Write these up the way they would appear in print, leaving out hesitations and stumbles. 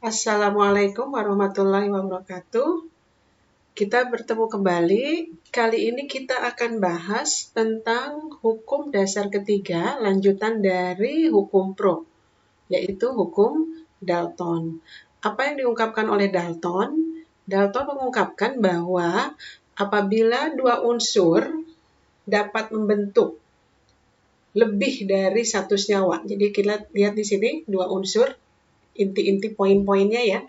Assalamualaikum warahmatullahi wabarakatuh. Kita bertemu kembali. Kali ini kita akan bahas tentang hukum dasar ketiga, lanjutan dari hukum Pro, yaitu hukum Dalton. Apa yang diungkapkan oleh Dalton? Dalton mengungkapkan bahwa apabila dua unsur dapat membentuk lebih dari satu senyawa. Jadi kita lihat di sini dua unsur, inti-inti poin-poinnya ya,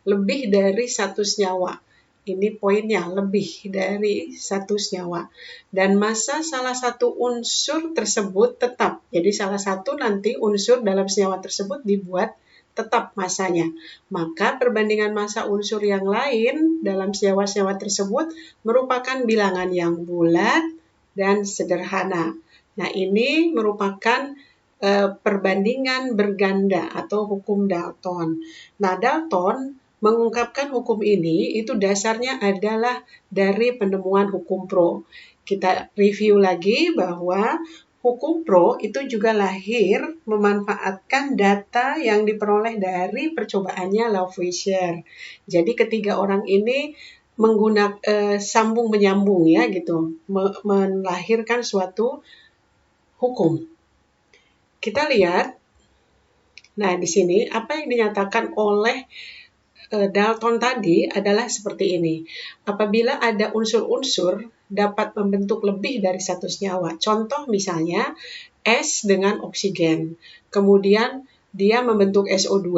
lebih dari satu senyawa. Ini poinnya, lebih dari satu senyawa. Dan massa salah satu unsur tersebut tetap. Jadi salah satu nanti unsur dalam senyawa tersebut dibuat tetap massanya. Maka perbandingan massa unsur yang lain dalam senyawa-senyawa tersebut merupakan bilangan yang bulat dan sederhana. Nah, ini merupakan perbandingan berganda atau hukum Dalton. Nah, Dalton mengungkapkan hukum ini itu dasarnya adalah dari penemuan hukum Pro. Kita review lagi bahwa hukum Pro itu juga lahir memanfaatkan data yang diperoleh dari percobaannya Lavoisier. Jadi ketiga orang ini menggunakan sambung menyambung ya gitu, melahirkan suatu hukum. Kita lihat, nah di sini apa yang dinyatakan oleh Dalton tadi adalah seperti ini. Apabila ada unsur-unsur dapat membentuk lebih dari satu senyawa. Contoh misalnya es dengan oksigen. Kemudian dia membentuk SO2,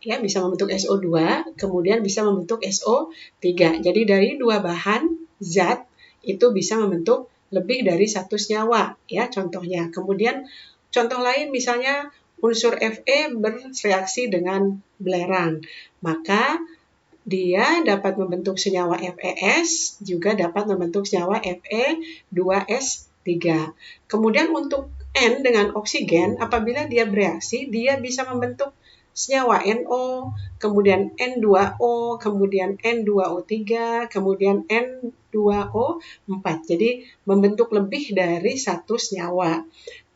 ya bisa membentuk SO2, kemudian bisa membentuk SO3. Jadi dari dua bahan zat itu bisa membentuk lebih dari satu senyawa, ya contohnya. Kemudian contoh lain misalnya unsur Fe bereaksi dengan belerang, maka dia dapat membentuk senyawa FeS, juga dapat membentuk senyawa Fe2S3. Kemudian untuk N dengan oksigen, apabila dia bereaksi, dia bisa membentuk senyawa NO, kemudian N2O, kemudian N2O3, kemudian N2O4. Jadi membentuk lebih dari satu senyawa.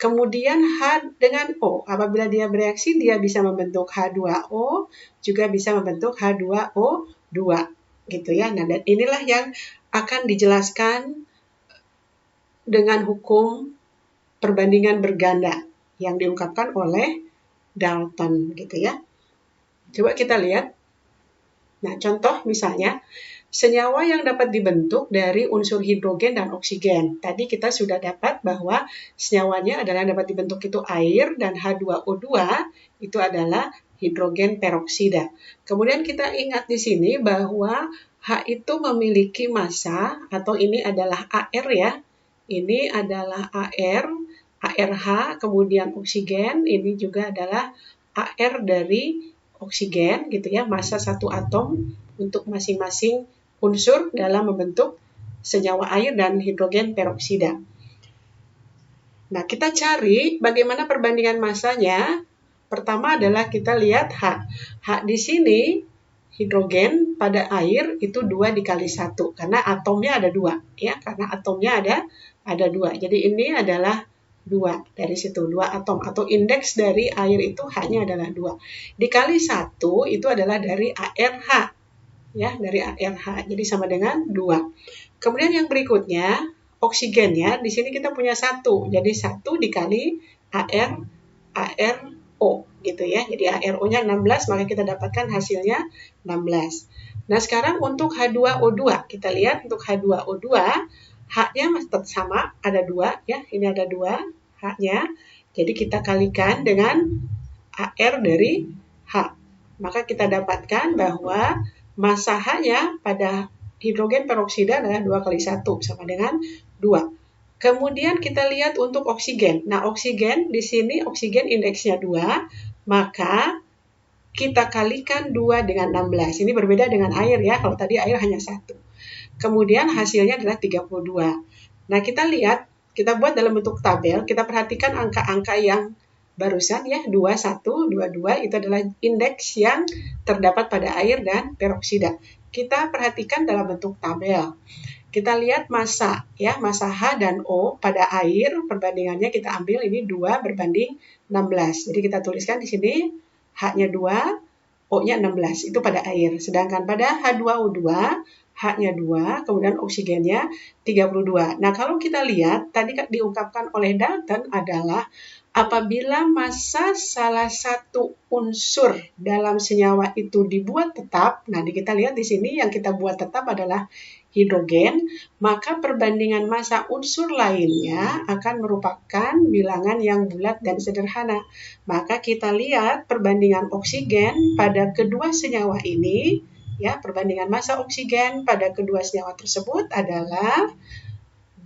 Kemudian H dengan O, apabila dia bereaksi, dia bisa membentuk H2O, juga bisa membentuk H2O2, gitu ya. Nah, dan inilah yang akan dijelaskan dengan hukum perbandingan berganda yang diungkapkan oleh Dalton, gitu ya. Coba kita lihat. Nah, contoh misalnya, senyawa yang dapat dibentuk dari unsur hidrogen dan oksigen. Tadi kita sudah dapat bahwa senyawanya adalah dapat dibentuk itu air dan H2O2 itu adalah hidrogen peroksida. Kemudian kita ingat di sini bahwa H itu memiliki massa atau ini adalah AR ya. Ini adalah AR, ARH, kemudian oksigen, ini juga adalah AR dari oksigen gitu ya, massa satu atom untuk masing-masing unsur dalam membentuk senyawa air dan hidrogen peroksida. Nah, kita cari bagaimana perbandingan massanya. Pertama adalah kita lihat H. H di sini hidrogen pada air itu 2 dikali 1 karena atomnya ada 2 ya, karena atomnya ada 2. Jadi ini adalah 2 dari situ, 2 atom atau indeks dari air itu H-nya adalah 2. Dikali 1 itu adalah dari ARH. Ya, dari ARH. Jadi sama dengan 2. Kemudian yang berikutnya oksigen ya. Di sini kita punya 1. Jadi 1 dikali ARO gitu ya. Jadi ARO-nya 16, maka kita dapatkan hasilnya 16. Nah, sekarang untuk H2O2, kita lihat untuk H2O2 H-nya tetap sama, ada 2 ya. Ini ada 2 H-nya. Jadi kita kalikan dengan AR dari H. Maka kita dapatkan bahwa massa H-nya pada hidrogen peroksida adalah 2 kali 1 sama dengan 2. Kemudian kita lihat untuk oksigen. Nah, oksigen di sini oksigen indeksnya 2, maka kita kalikan 2 dengan 16. Ini berbeda dengan air ya. Kalau tadi air hanya 1. Kemudian hasilnya adalah 32. Nah, kita lihat, kita buat dalam bentuk tabel, kita perhatikan angka-angka yang barusan ya, 21, 22 itu adalah indeks yang terdapat pada air dan peroksida. Kita perhatikan dalam bentuk tabel. Kita lihat massa ya, massa H dan O pada air perbandingannya kita ambil ini 2 berbanding 16. Jadi kita tuliskan di sini H-nya 2, O-nya 16, itu pada air. Sedangkan pada H2O2, H-nya 2, kemudian oksigennya 32. Nah, kalau kita lihat, tadi diungkapkan oleh Dalton adalah apabila massa salah satu unsur dalam senyawa itu dibuat tetap, nah kita lihat di sini yang kita buat tetap adalah hidrogen, maka perbandingan massa unsur lainnya akan merupakan bilangan yang bulat dan sederhana. Maka kita lihat perbandingan oksigen pada kedua senyawa ini, ya, perbandingan massa oksigen pada kedua senyawa tersebut adalah 1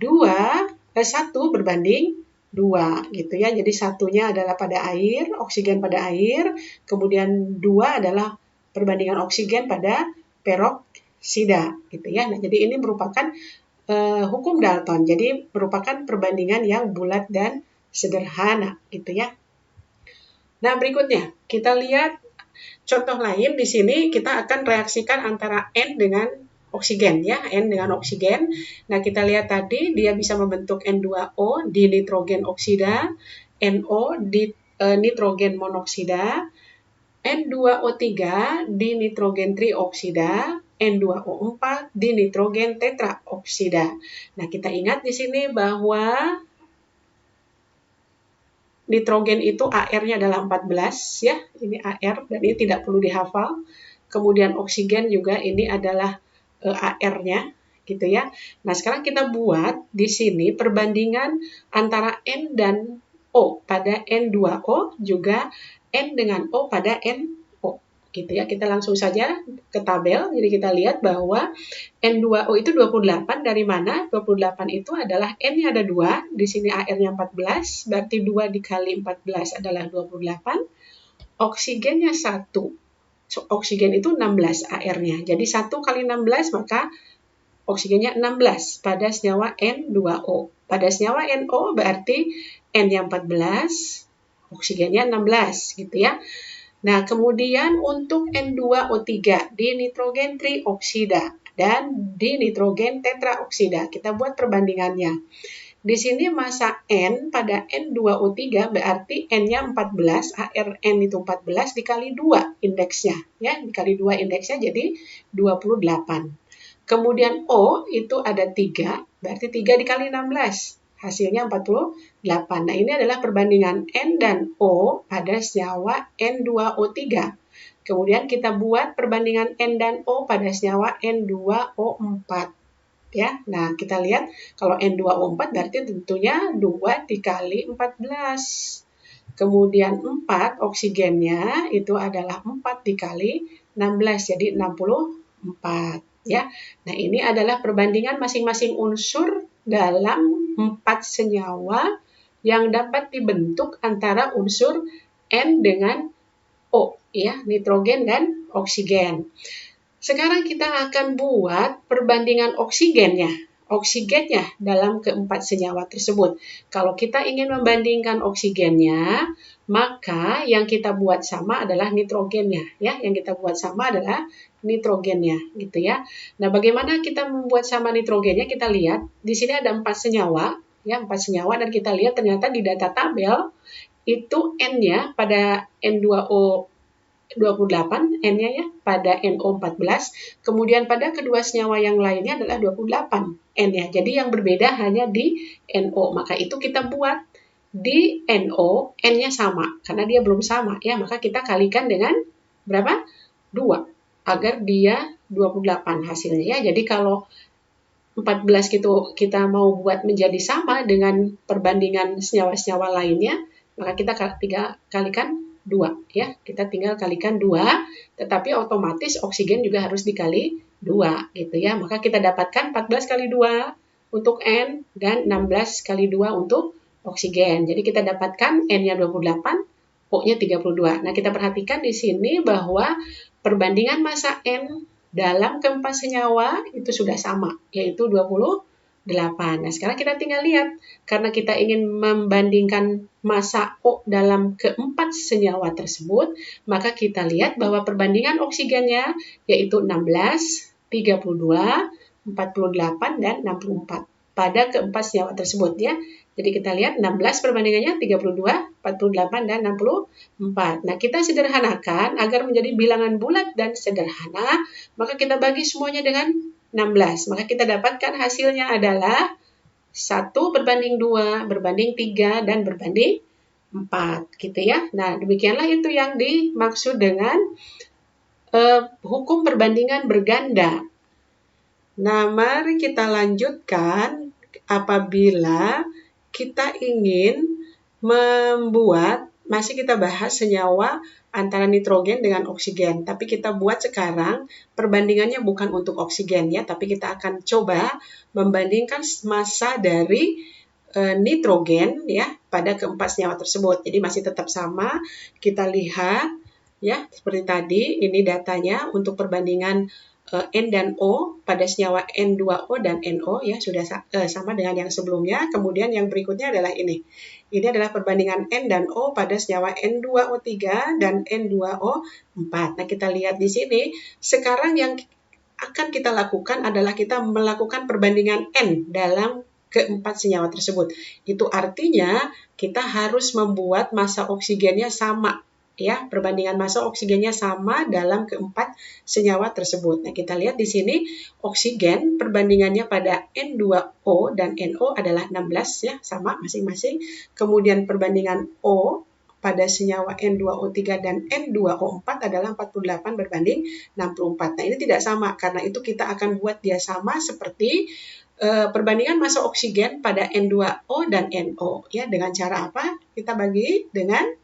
berbanding 2 gitu ya. Jadi satunya adalah pada air, oksigen pada air, kemudian 2 adalah perbandingan oksigen pada peroksida gitu ya. Nah, jadi ini merupakan hukum Dalton. Jadi merupakan perbandingan yang bulat dan sederhana gitu ya. Nah, berikutnya kita lihat contoh lain. Di sini kita akan reaksikan antara N dengan oksigen ya, N dengan oksigen. Nah, kita lihat tadi dia bisa membentuk N2O di nitrogen oksida, NO di nitrogen monoksida, N2O3 di nitrogen trioksida, N2O4 di nitrogen tetraoksida. Nah, kita ingat di sini bahwa nitrogen itu AR-nya adalah 14 ya, ini AR dan ini tidak perlu dihafal. Kemudian oksigen juga ini adalah AR-nya gitu ya. Nah, sekarang kita buat di sini perbandingan antara N dan O pada N2O juga N dengan O pada NO gitu ya. Kita langsung saja ke tabel. Jadi kita lihat bahwa N2O itu 28 dari mana? 28 itu adalah N-nya ada 2, di sini AR-nya 14, berarti 2 dikali 14 adalah 28. Oksigennya 1. Oksigen itu 16 AR-nya. Jadi 1 kali 16 maka oksigennya 16 pada senyawa N2O. Pada senyawa NO berarti N-nya 14, oksigennya 16 gitu ya. Nah, kemudian untuk N2O3 di nitrogen trioksida dan di nitrogen tetraoksida, kita buat perbandingannya. Di sini massa N pada N2O3 berarti N-nya 14, ARN itu 14 dikali 2 indeksnya. Ya, dikali 2 indeksnya jadi 28. Kemudian O itu ada 3, berarti 3 dikali 16. Hasilnya 48. Nah, ini adalah perbandingan N dan O pada senyawa N2O3. Kemudian kita buat perbandingan N dan O pada senyawa N2O4. Ya, nah kita lihat kalau N2O4 berarti tentunya 2 dikali 14. Kemudian 4 oksigennya itu adalah 4 dikali 16, jadi 64. Ya, nah ini adalah perbandingan masing-masing unsur dalam 4 senyawa yang dapat dibentuk antara unsur N dengan O, ya, nitrogen dan oksigen. Sekarang kita akan buat perbandingan oksigennya. Oksigennya dalam keempat senyawa tersebut. Kalau kita ingin membandingkan oksigennya, maka yang kita buat sama adalah nitrogennya. Ya, yang kita buat sama adalah nitrogennya, gitu ya. Nah, bagaimana kita membuat sama nitrogennya? Kita lihat di sini ada 4 senyawa, ya, 4 senyawa dan kita lihat ternyata di data tabel itu N-nya pada N2O 28, N-nya ya, pada NO 14, kemudian pada kedua senyawa yang lainnya adalah 28 N-nya. Jadi yang berbeda hanya di NO, maka itu kita buat di NO, N-nya sama, karena dia belum sama, ya, maka kita kalikan dengan berapa? 2, agar dia 28 hasilnya, ya. Jadi kalau 14 gitu kita mau buat menjadi sama dengan perbandingan senyawa-senyawa lainnya, maka kita kalikan 2 ya, kita tinggal kalikan 2, tetapi otomatis oksigen juga harus dikali 2 gitu ya. Maka kita dapatkan 14 kali 2 untuk N dan 16 kali 2 untuk oksigen. Jadi kita dapatkan N-nya 28, O-nya 32. Nah, kita perhatikan di sini bahwa perbandingan massa N dalam keempat senyawa itu sudah sama, yaitu 28. Nah, sekarang kita tinggal lihat, karena kita ingin membandingkan massa O dalam keempat senyawa tersebut, maka kita lihat bahwa perbandingan oksigennya yaitu 16, 32, 48, dan 64 pada keempat senyawa tersebut ya. Jadi kita lihat 16 perbandingannya 32, 48, dan 64. Nah, kita sederhanakan agar menjadi bilangan bulat dan sederhana, maka kita bagi semuanya dengan 16. Maka kita dapatkan hasilnya adalah 1 berbanding 2, berbanding 3, dan berbanding 4. Gitu ya. Nah, demikianlah itu yang dimaksud dengan hukum perbandingan berganda. Nah, mari kita lanjutkan apabila kita ingin membuat, masih kita bahas senyawa antara nitrogen dengan oksigen, tapi kita buat sekarang perbandingannya bukan untuk oksigen ya, tapi kita akan coba membandingkan massa dari nitrogen ya pada keempat senyawa tersebut. Jadi masih tetap sama, kita lihat ya seperti tadi, ini datanya untuk perbandingan N dan O pada senyawa N2O dan NO ya sudah sama dengan yang sebelumnya. Kemudian yang berikutnya adalah ini. Ini adalah perbandingan N dan O pada senyawa N2O3 dan N2O4. Nah, kita lihat di sini. Sekarang yang akan kita lakukan adalah kita melakukan perbandingan N dalam keempat senyawa tersebut. Itu artinya kita harus membuat massa oksigennya sama. Ya, perbandingan massa oksigennya sama dalam keempat senyawa tersebut. Nah, kita lihat di sini oksigen perbandingannya pada N2O dan NO adalah 16 ya, sama masing-masing. Kemudian perbandingan O pada senyawa N2O3 dan N2O4 adalah 48 berbanding 64. Nah, ini tidak sama, karena itu kita akan buat dia sama seperti perbandingan massa oksigen pada N2O dan NO. Ya, dengan cara apa? Kita bagi dengan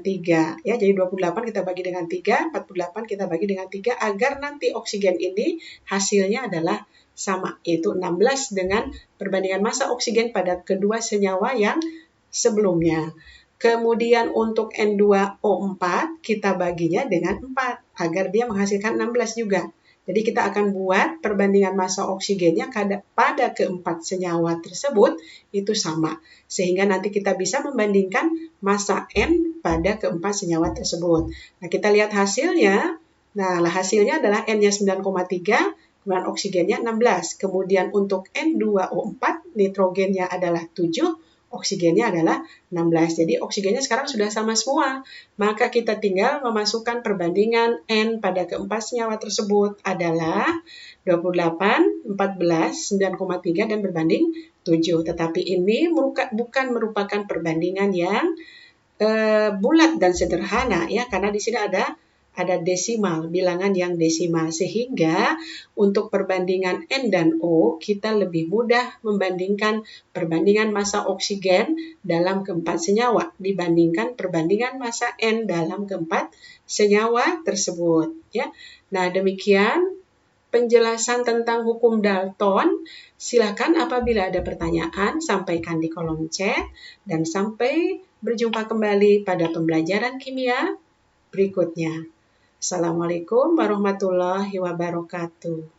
3 ya. Jadi 28 kita bagi dengan 3, 48 kita bagi dengan 3 agar nanti oksigen ini hasilnya adalah sama, yaitu 16 dengan perbandingan massa oksigen pada kedua senyawa yang sebelumnya. Kemudian untuk N2O4 kita baginya dengan 4 agar dia menghasilkan 16 juga. Jadi kita akan buat perbandingan massa oksigennya pada keempat senyawa tersebut itu sama. Sehingga nanti kita bisa membandingkan massa N pada keempat senyawa tersebut. Nah, kita lihat hasilnya. Nah, hasilnya adalah N-nya 9,3, kemudian oksigennya 16. Kemudian untuk N2O4, nitrogennya adalah 7, oksigennya adalah 16. Jadi oksigennya sekarang sudah sama semua. Maka kita tinggal memasukkan perbandingan N pada keempat senyawa tersebut adalah 28, 14, 9,3 dan berbanding 7. Tetapi ini bukan merupakan perbandingan yang bulat dan sederhana ya, karena di sini ada desimal, bilangan yang desimal, sehingga untuk perbandingan N dan O kita lebih mudah membandingkan perbandingan massa oksigen dalam keempat senyawa dibandingkan perbandingan massa N dalam keempat senyawa tersebut ya. Nah, demikian penjelasan tentang hukum Dalton. Silakan apabila ada pertanyaan sampaikan di kolom chat, dan sampai berjumpa kembali pada pembelajaran kimia berikutnya. Assalamualaikum warahmatullahi wabarakatuh.